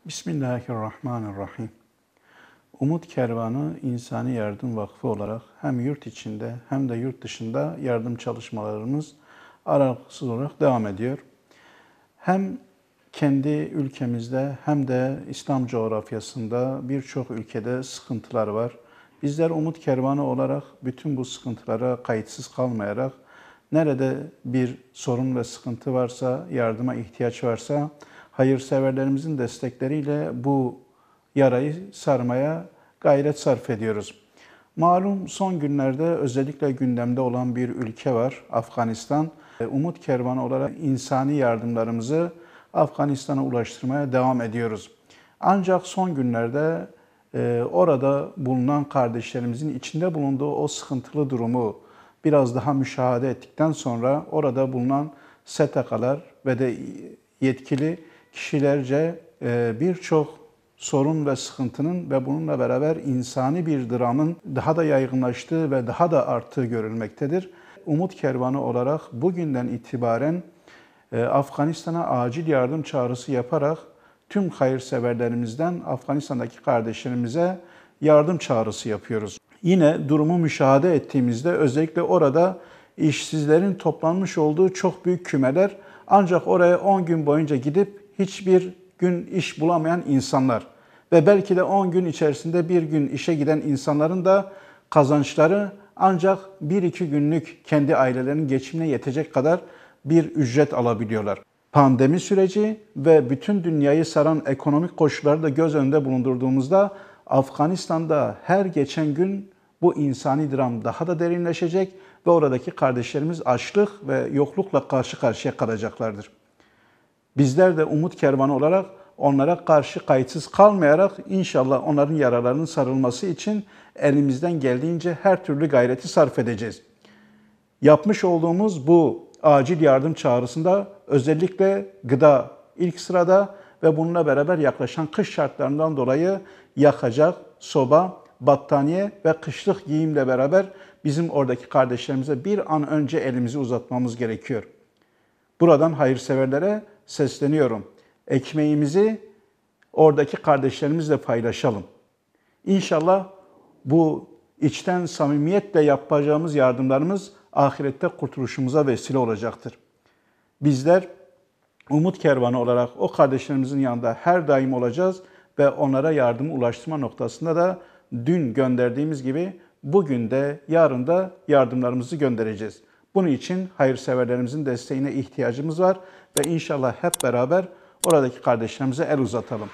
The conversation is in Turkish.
Bismillahirrahmanirrahim. Umut Kervanı İnsani Yardım Vakfı olarak hem yurt içinde hem de yurt dışında yardım çalışmalarımız aralıksız olarak devam ediyor. Hem kendi ülkemizde hem de İslam coğrafyasında birçok ülkede sıkıntılar var. Bizler Umut Kervanı olarak bütün bu sıkıntılara kayıtsız kalmayarak nerede bir sorun ve sıkıntı varsa, yardıma ihtiyaç varsa hayırseverlerimizin destekleriyle bu yarayı sarmaya gayret sarf ediyoruz. Malum son günlerde özellikle gündemde olan bir ülke var, Afganistan. Umut Kervanı olarak insani yardımlarımızı Afganistan'a ulaştırmaya devam ediyoruz. Ancak son günlerde orada bulunan kardeşlerimizin içinde bulunduğu o sıkıntılı durumu biraz daha müşahede ettikten sonra orada bulunan STK'lar ve de yetkili kişilerce birçok sorun ve sıkıntının ve bununla beraber insani bir dramın daha da yaygınlaştığı ve daha da arttığı görülmektedir. Umut Kervanı olarak bugünden itibaren Afganistan'a acil yardım çağrısı yaparak tüm hayırseverlerimizden Afganistan'daki kardeşlerimize yardım çağrısı yapıyoruz. Yine durumu müşahede ettiğimizde özellikle orada işsizlerin toplanmış olduğu çok büyük kümeler, ancak oraya 10 gün boyunca gidip hiçbir gün iş bulamayan insanlar ve belki de 10 gün içerisinde bir gün işe giden insanların da kazançları ancak 1-2 günlük kendi ailelerinin geçimine yetecek kadar bir ücret alabiliyorlar. Pandemi süreci ve bütün dünyayı saran ekonomik koşulları da göz önünde bulundurduğumuzda Afganistan'da her geçen gün bu insani dram daha da derinleşecek ve oradaki kardeşlerimiz açlık ve yoklukla karşı karşıya kalacaklardır. Bizler de Umut Kervanı olarak onlara karşı kayıtsız kalmayarak inşallah onların yaralarının sarılması için elimizden geldiğince her türlü gayreti sarf edeceğiz. Yapmış olduğumuz bu acil yardım çağrısında özellikle gıda ilk sırada ve bununla beraber yaklaşan kış şartlarından dolayı yakacak, soba, battaniye ve kışlık giyimle beraber bizim oradaki kardeşlerimize bir an önce elimizi uzatmamız gerekiyor. Buradan hayırseverlere sesleniyorum. Ekmeğimizi oradaki kardeşlerimizle paylaşalım. İnşallah bu içten samimiyetle yapacağımız yardımlarımız ahirette kurtuluşumuza vesile olacaktır. Bizler Umut Kervanı olarak o kardeşlerimizin yanında her daim olacağız ve onlara yardımı ulaştırma noktasında da dün gönderdiğimiz gibi bugün de yarın da yardımlarımızı göndereceğiz. Bunun için hayırseverlerimizin desteğine ihtiyacımız var ve inşallah hep beraber oradaki kardeşlerimize el uzatalım.